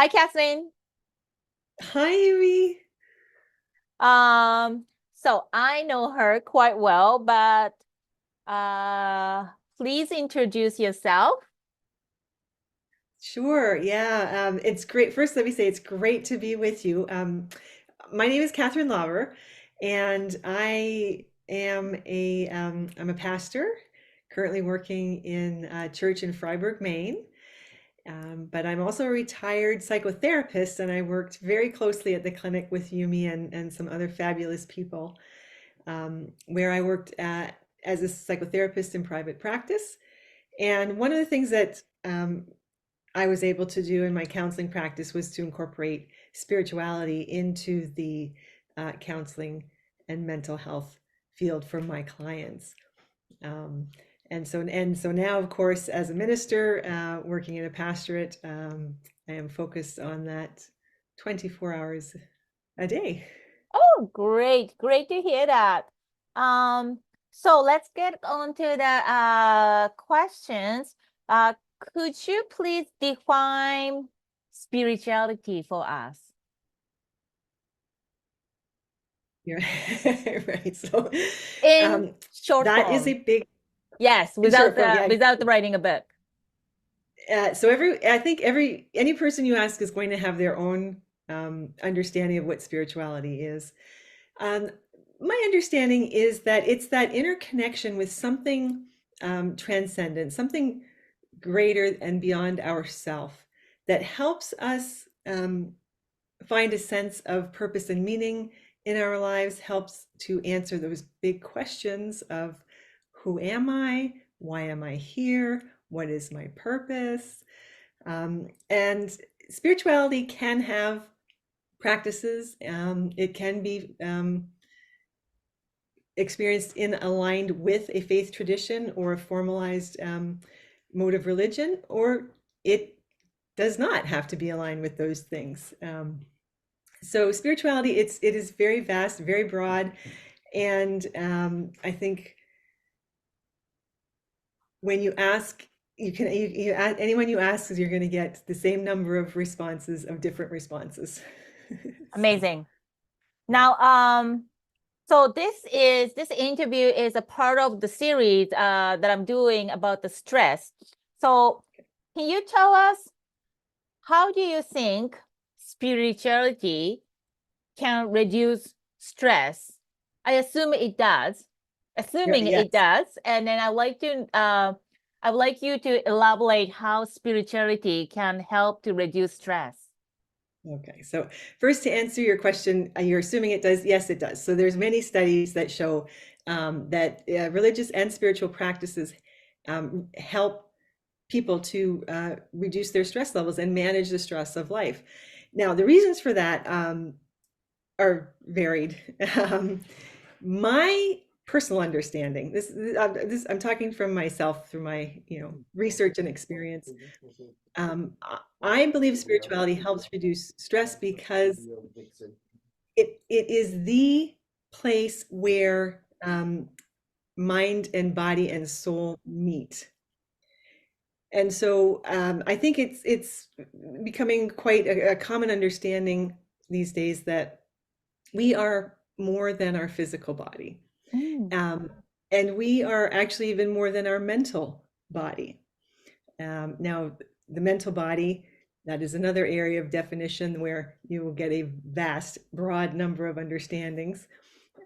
Hi, Catherine. Hi, Yumi. So I know her quite well, but please introduce yourself. Sure. Yeah. It's great. First, let me say it's great to be with you. My name is Catherine Lauber, and I'm a pastor currently working in a church in Freiburg, Maine. But I'm also a retired psychotherapist, and I worked very closely at the clinic with Yumi and some other fabulous people, where I worked as a psychotherapist in private practice. And one of the things that I was able to do in my counseling practice was to incorporate spirituality into the counseling and mental health field for my clients. Um, and so now, of course, as a minister working in a pastorate, I am focused on that 24 hours a day. Oh, great. Great to hear that. Um, so let's get on to the questions. Could you please define spirituality for us You're right. So in um, short that is a form? big, Yes, in short form. Yeah. without writing a book. So I think any person you ask is going to have their own understanding of what spirituality is. Um, my understanding is that it's that interconnection with something transcendent, something greater and beyond ourself that helps us find a sense of purpose and meaning in our lives, helps to answer those big questions of who am I? Why am I here? What is my purpose? And spirituality can have practices. It can be experienced in aligned with a faith tradition or a formalized mode of religion, or it does not have to be aligned with those things. So spirituality, it is very vast, very broad, and I think when you ask, anyone you ask, you're going to get the same number of responses of different responses. So Amazing. yeah. Now, so this interview is a part of the series that I'm doing about the stress. So can you tell us how do you think spirituality can reduce stress? I assume it does. Assuming it Yes. does, and then I'd like you to elaborate how spirituality can help to reduce stress. Okay, so first to answer your question, you're assuming it does. Yes, it does. So there's many studies that show that religious and spiritual practices help people to reduce their stress levels and manage the stress of life. Now, the reasons for that are varied. Um, my personal understanding, I'm talking from myself through my research and experience. I believe spirituality helps reduce stress because it is the place where mind and body and soul meet. And so I think it's becoming quite a common understanding these days that we are more than our physical body. Mm. Um, and we are actually even more than our mental body. Now, the mental body, that is another area of definition where you will get a vast, broad number of understandings.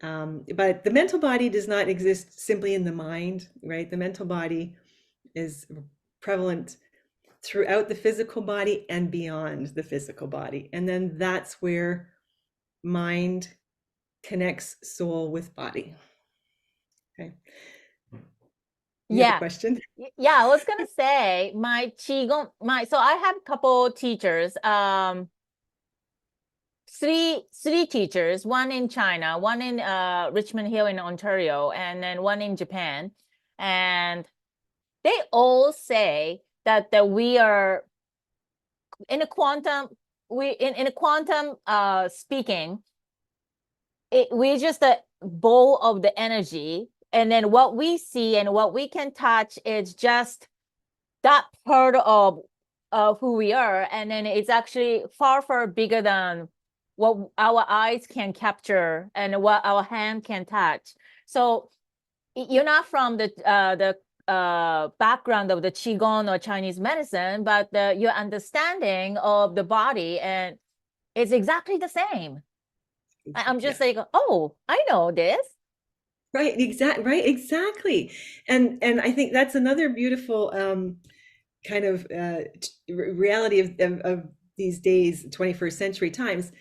But the mental body does not exist simply in the mind, right? The mental body is prevalent throughout the physical body and beyond the physical body. And then that's where mind connects soul with body. Okay. You have a Yeah. question? Yeah, I was gonna say my qigong, so I have a couple teachers, three teachers, one in China, one in Richmond Hill in Ontario, and then one in Japan. And they all say that we are in a quantum, in a quantum speaking, we're just a ball of the energy. And then what we see and what we can touch is just that part of of who we are, and then it's actually far, far bigger than what our eyes can capture and what our hand can touch. So you're not from the background of the qigong or Chinese medicine, but your understanding of the body and it's exactly the same. I'm Yeah. just like, oh, I know this. Right, exactly. And I think that's another beautiful kind of reality of these days, 21st century times.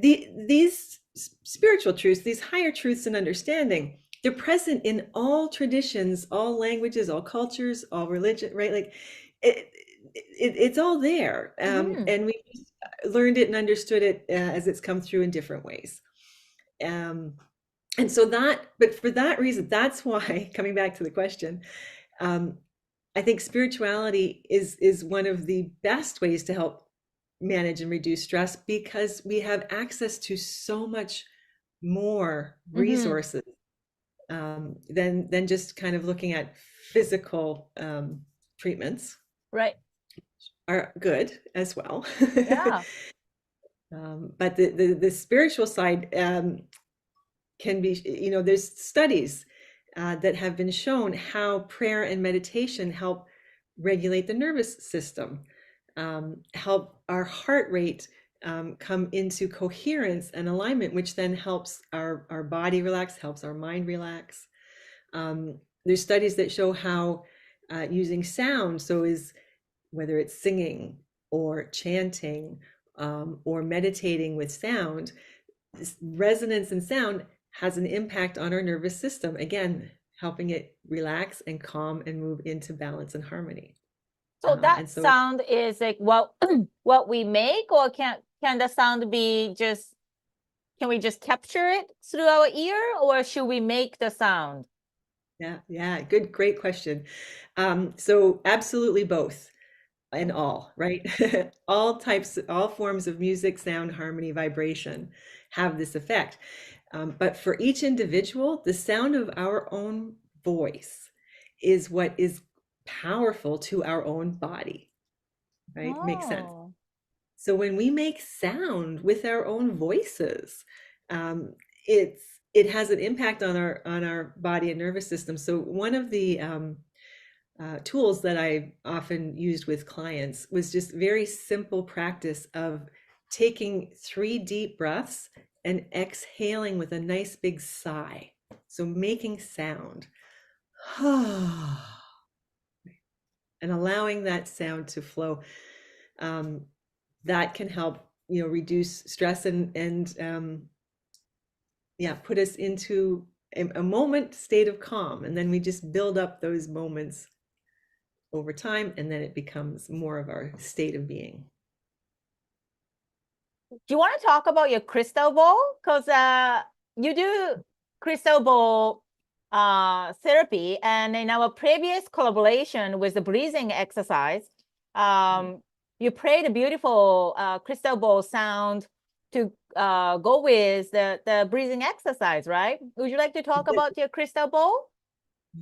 These spiritual truths, these higher truths and understanding, they're present in all traditions, all languages, all cultures, all religion, right? Like it's all there. And we just learned it and understood it as it's come through in different ways. And so but for that reason, that's why, coming back to the question, um, I think spirituality is one of the best ways to help manage and reduce stress because we have access to so much more resources than just kind of looking at physical treatments. Right. Are good as well. Yeah. But the spiritual side can be, there's studies that have been shown how prayer and meditation help regulate the nervous system, help our heart rate come into coherence and alignment, which then helps our body relax, helps our mind relax. There's studies that show how using sound, whether it's singing or chanting or meditating with sound, this resonance and sound has an impact on our nervous system, again, helping it relax and calm and move into balance and harmony. So that And so, sound is like what we make, or can the sound be just, can we just capture it through our ear, or should we make the sound? yeah, great question. So absolutely both and all, right? All forms of music, sound, harmony, vibration have this effect. But for each individual, the sound of our own voice is what is powerful to our own body, right? Makes sense. Oh. So when we make sound with our own voices, um, it has an impact on our body and nervous system. So one of the tools that I often used with clients was just very simple practice of taking 3 deep breaths and exhaling with a nice big sigh. So making sound and allowing that sound to flow. That can help, reduce stress and put us into a moment state of calm. And then we just build up those moments over time, and then it becomes more of our state of being. Do you want to talk about your crystal ball? Because you do crystal ball therapy, and in our previous collaboration with the breathing exercise, you played a beautiful crystal ball sound to go with the breathing exercise, right? Would you like to talk about your crystal ball?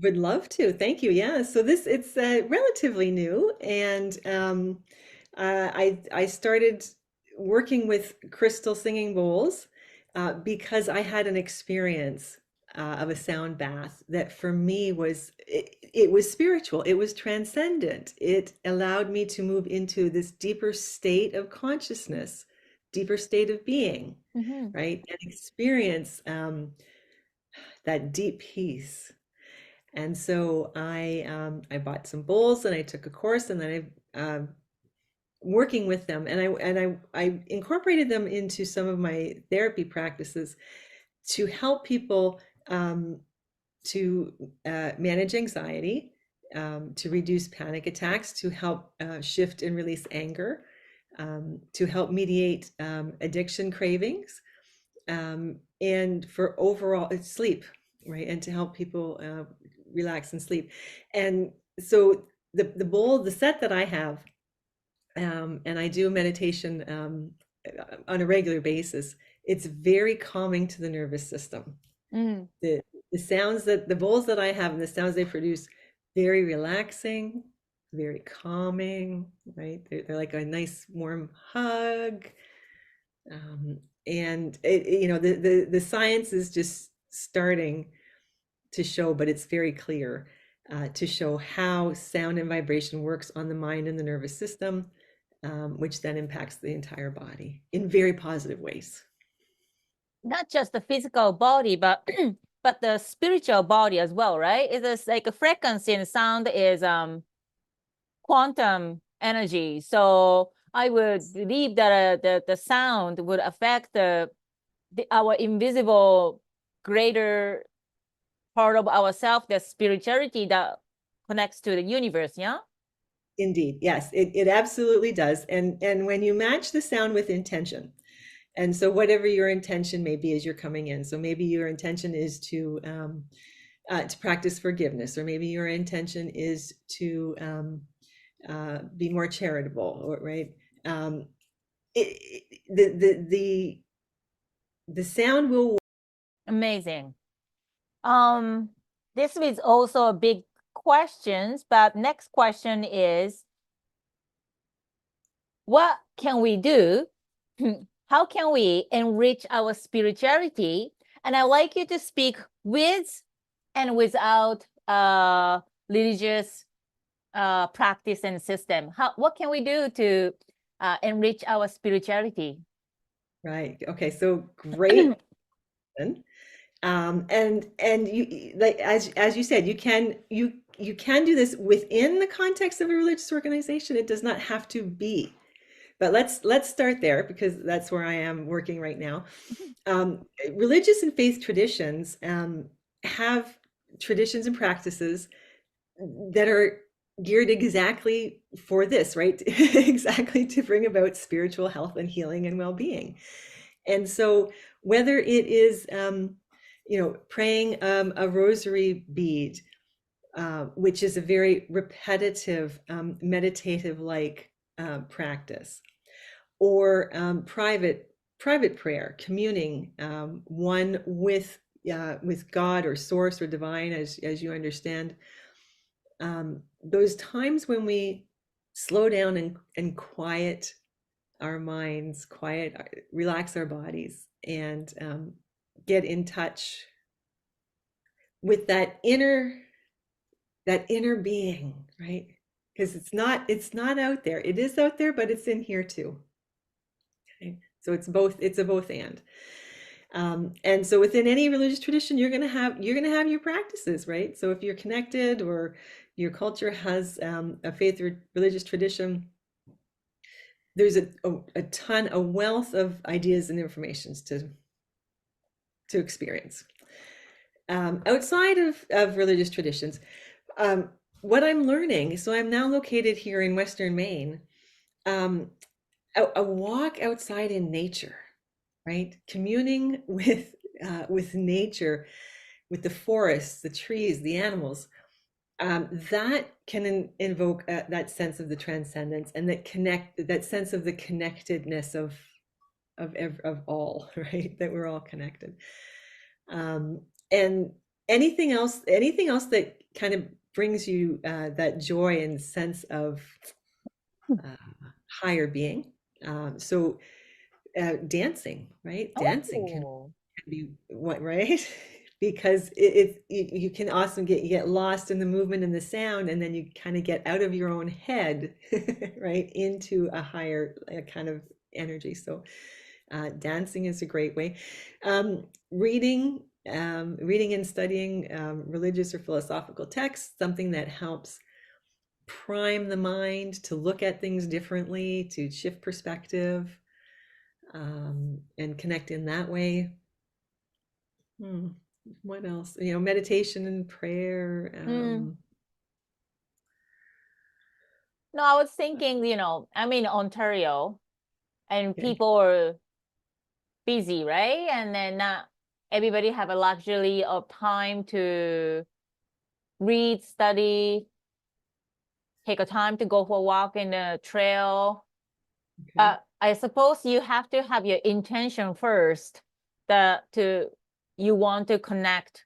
Would love to. Thank you. Yeah. So it's relatively new, and I started working with crystal singing bowls because I had an experience of a sound bath that for me it was spiritual. It was transcendent. It allowed me to move into this deeper state of consciousness, deeper state of being, right, and experience that deep peace. And so I bought some bowls and I took a course, and then I working with them, and I incorporated them into some of my therapy practices to help people to manage anxiety, to reduce panic attacks, to help shift and release anger, to help mediate addiction cravings, and for overall sleep, right, and to help people relax and sleep. And so the set that I have, and I do meditation on a regular basis, it's very calming to the nervous system. The sounds that the bowls that I have and the sounds they produce, very relaxing, very calming, right? They're like a nice warm hug. And you know, the science is just starting to show, but it's very clear to show how sound and vibration works on the mind and the nervous system, which then impacts the entire body in very positive ways. Not just the physical body, but but the spiritual body as well, right? It's like a frequency and sound is quantum energy. So I would believe that the sound would affect our invisible greater part of ourself, the spirituality that connects to the universe. Yeah. Indeed, yes, it absolutely does. And when you match the sound with intention, and so whatever your intention may be as you're coming in, so maybe your intention is to practice forgiveness, or maybe your intention is to be more charitable, or right. The sound will. Amazing. This is also a big questions, but next question is, what can we do? How can we enrich our spirituality? And I'd like you to speak with and without religious practice and system. What can we do to enrich our spirituality? Right. Okay. So great. And you, like as you said, you can do this within the context of a religious organization. It does not have to be. But let's start there, because that's where I am working right now. Religious and faith traditions have traditions and practices that are geared exactly for this, right? Exactly to bring about spiritual health and healing and well-being. And so whether it is you know, praying a rosary bead, which is a very repetitive meditative like practice, or private prayer, communing one with God or source or divine, as you understand. Those times when we slow down and quiet our minds, relax our bodies, and get in touch with that inner being, right? Because it's not out there. It is out there, but it's in here too. Okay? So it's a both and so within any religious tradition, you're gonna have your practices, right? So if you're connected, or your culture has a faith or religious tradition, there's a wealth of ideas and informations to experience. Outside of religious traditions, what I'm learning, so I'm now located here in Western Maine, a walk outside in nature, right? Communing with nature, with the forests, the trees, the animals, that can invoke that sense of the transcendence, and that sense of the connectedness of all, right? That we're all connected. And anything else that kind of brings you that joy and sense of higher being. So dancing, right? Dancing can be what, right? Because you can also get lost in the movement and the sound, and then you kind of get out of your own head, right, into a higher kind of energy. So dancing is a great way. Reading and studying religious or philosophical texts, something that helps prime the mind to look at things differently, to shift perspective, and connect in that way. What else? You know, meditation and prayer. No, I was thinking, you know, I'm in Ontario, and Okay. people are busy, right? And then not everybody have a luxury of time to read, study, take a time to go for a walk in the trail. Okay. I suppose you have to have your intention first, you want to connect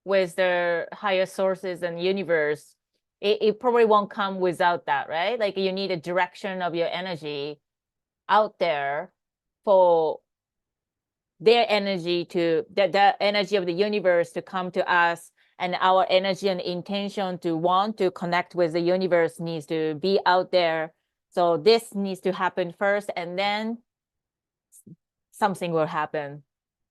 with the higher sources and universe. it probably won't come without that, right? Like you need a direction of your energy out there for their energy to the energy of the universe to come to us, and our energy and intention to want to connect with the universe needs to be out there. So this needs to happen first, and then something will happen.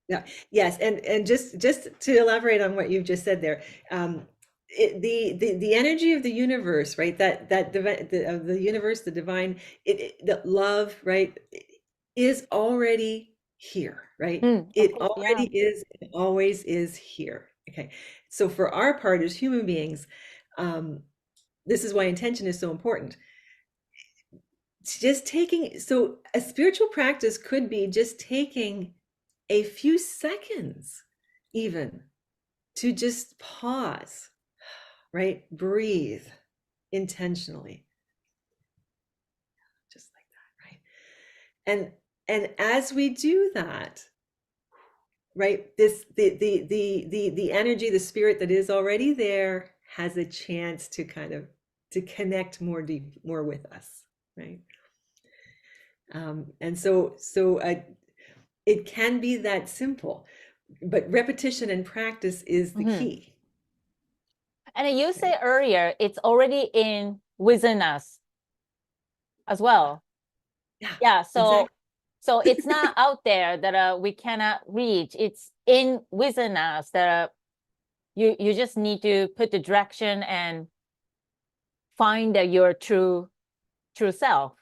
Yeah. Yes. And just to elaborate on what you've just said there, the energy of the universe, right? Of the universe, the divine, the love, right, is already here, right? Of It course, yeah. already is, it always is here. Okay. So for our part as human beings, this is why intention is so important. So a spiritual practice could be just taking a few seconds even to just pause, right? Breathe intentionally, just like that, right? And as we do that, right, the energy, the spirit that is already there has a chance to kind of to connect more with us, right? And it can be that simple, but repetition and practice is the key. And you Right? say earlier, it's already in within us as well. Yeah. Exactly. So it's not out there that we cannot reach. It's in within us that you just need to put the direction and find your true self.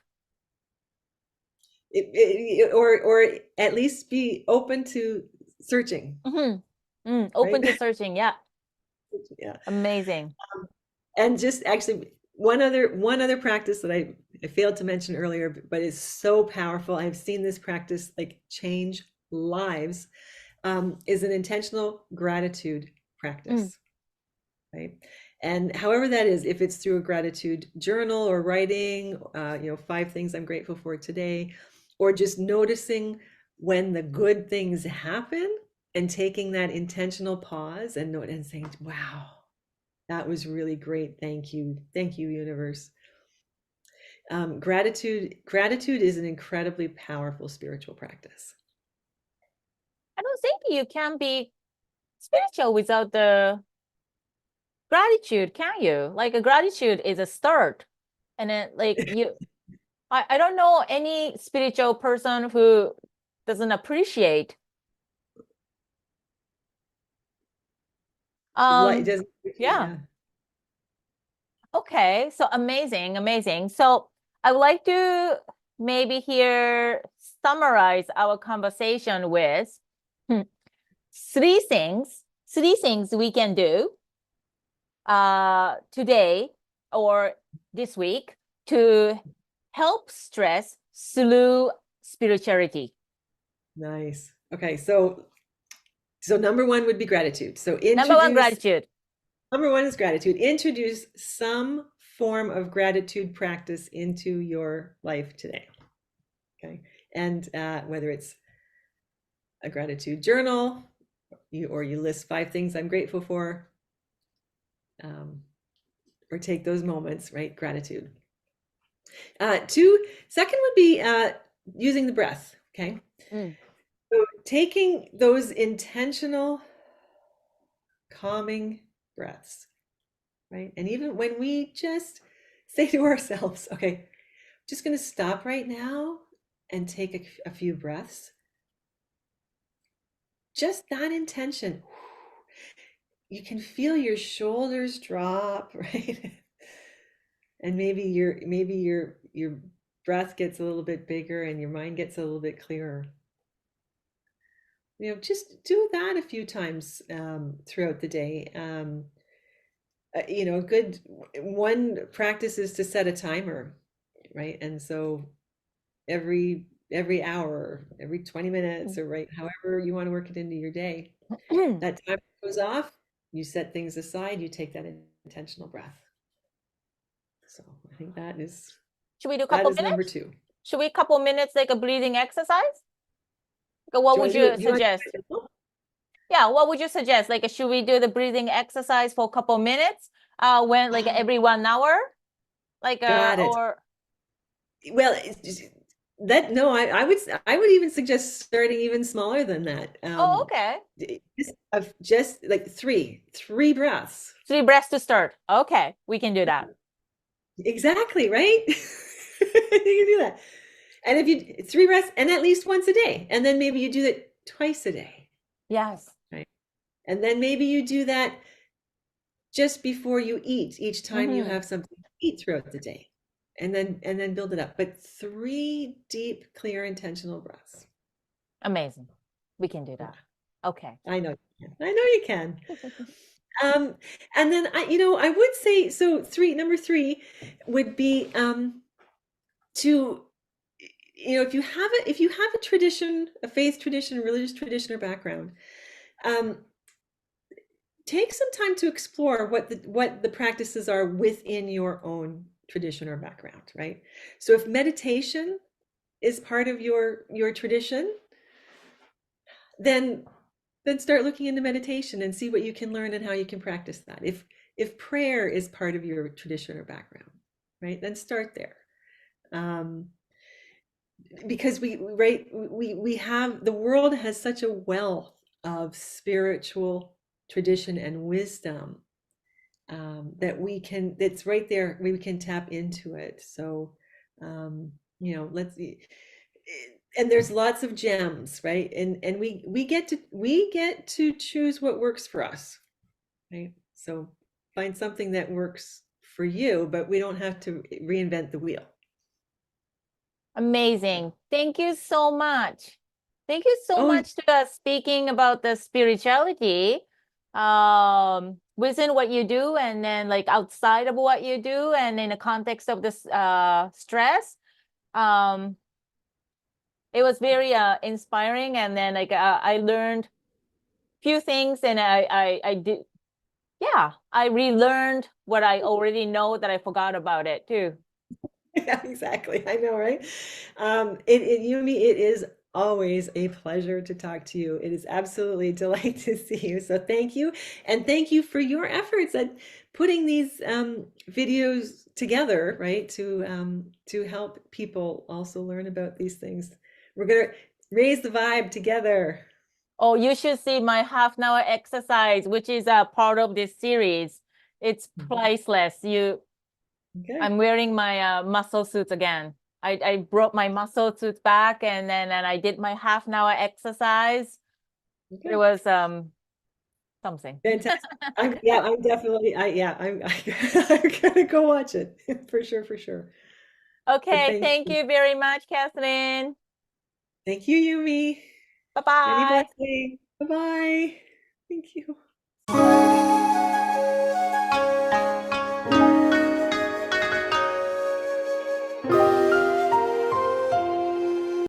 Or at least be open to searching, Open to right? searching. Yeah. Yeah. Amazing. And just actually one other practice that I failed to mention earlier, but is so powerful. I've seen this practice like change lives, is an intentional gratitude practice, right? And however that is, if it's through a gratitude journal or writing, 5 things I'm grateful for today, or just noticing when the good things happen and taking that intentional pause and saying, wow, that was really great. Thank you. Thank you, universe. Gratitude is an incredibly powerful spiritual practice. I don't think you can be spiritual without the gratitude, can you? Like a gratitude is a start. And then like I don't know any spiritual person who doesn't appreciate. Like, Um, doesn't, yeah. yeah. Okay, so amazing, amazing. So I would like to maybe here summarize our conversation with three things we can do today or this week to help stress through spirituality. Nice. Okay, so number one would be gratitude. So Number one, gratitude. number one is gratitude. Introduce some form of gratitude practice into your life today. Okay. And whether it's a gratitude journal, you list 5 things I'm grateful for, or take those moments, right? Gratitude. Second would be using the breath. Okay. So taking those intentional calming breaths, right? And even when we just say to ourselves, okay, just going to stop right now and take a few breaths. Just that intention. You can feel your shoulders drop, right? And maybe your breath gets a little bit bigger and your mind gets a little bit clearer. Just do that a few times throughout the day. A good one practice is to set a timer, right? And so every hour, every 20 minutes, or right, however you want to work it into your day, that time goes off, you set things aside, you take that intentional breath. So I think Should we do a that couple is number minutes? 2. Should we couple minutes like a breathing exercise? What Do you want would to do you it? Do you want suggest? to do it? Yeah, what would you suggest? Like, should we do the breathing exercise for a couple minutes? When like Oh, every 1 hour, like got it. or Well, that no, I would even suggest starting even smaller than that. oh, okay. Just like three breaths. 3 breaths to start. Okay, we can do that. Exactly, right? You can do that. And if you three breaths and at least once a day, and then maybe you do that twice a day, Yes. right? And then maybe you do that just before you eat, each time you Mm-hmm. have something to eat throughout the day. And then build it up. But three deep, clear, intentional breaths. Amazing. We can do Yeah, that. Okay. I know you can. I know you can. Um, and then I would say so number three would be to if you have a tradition, a faith tradition, religious tradition or background, um, take some time to explore what the practices are within your own tradition or background, right? So if meditation is part of your tradition, then start looking into meditation and see what you can learn and how you can practice that. If prayer is part of your tradition or background, right, then start there. Um, because we have the world has such a wealth of spiritual tradition and wisdom that we can that's right there we can tap into it. So let's see. And there's lots of gems, right? And we get to choose what works for us, right? So find something that works for you, but we don't have to reinvent the wheel. Amazing. Thank you so much. Thank you so Oh, much to speaking about the spirituality within what you do and then like outside of what you do and in the context of this stress. Um, it was very inspiring and then like I learned few things and I did yeah, I relearned what I already know that I forgot about it too. yeah, exactly. I know, right? Yumi, it is always a pleasure to talk to you. It is absolutely a delight to see you. So thank you. And thank you for your efforts at putting these videos together, right? To help people also learn about these things. We're gonna raise the vibe together. Oh, you should see my half-an-hour exercise, which is a part of this series. It's Mhm. priceless. Okay. I'm wearing my muscle suits again. I brought my muscle suits back and I did my half-an-hour exercise. It Okay. was something. Fantastic. I'm definitely, I'm gonna go watch it for sure, for sure. But Okay, thank you very much, Catherine. thank you, Yumi. Many Bye-bye. blessings. Bye-bye. Thank you.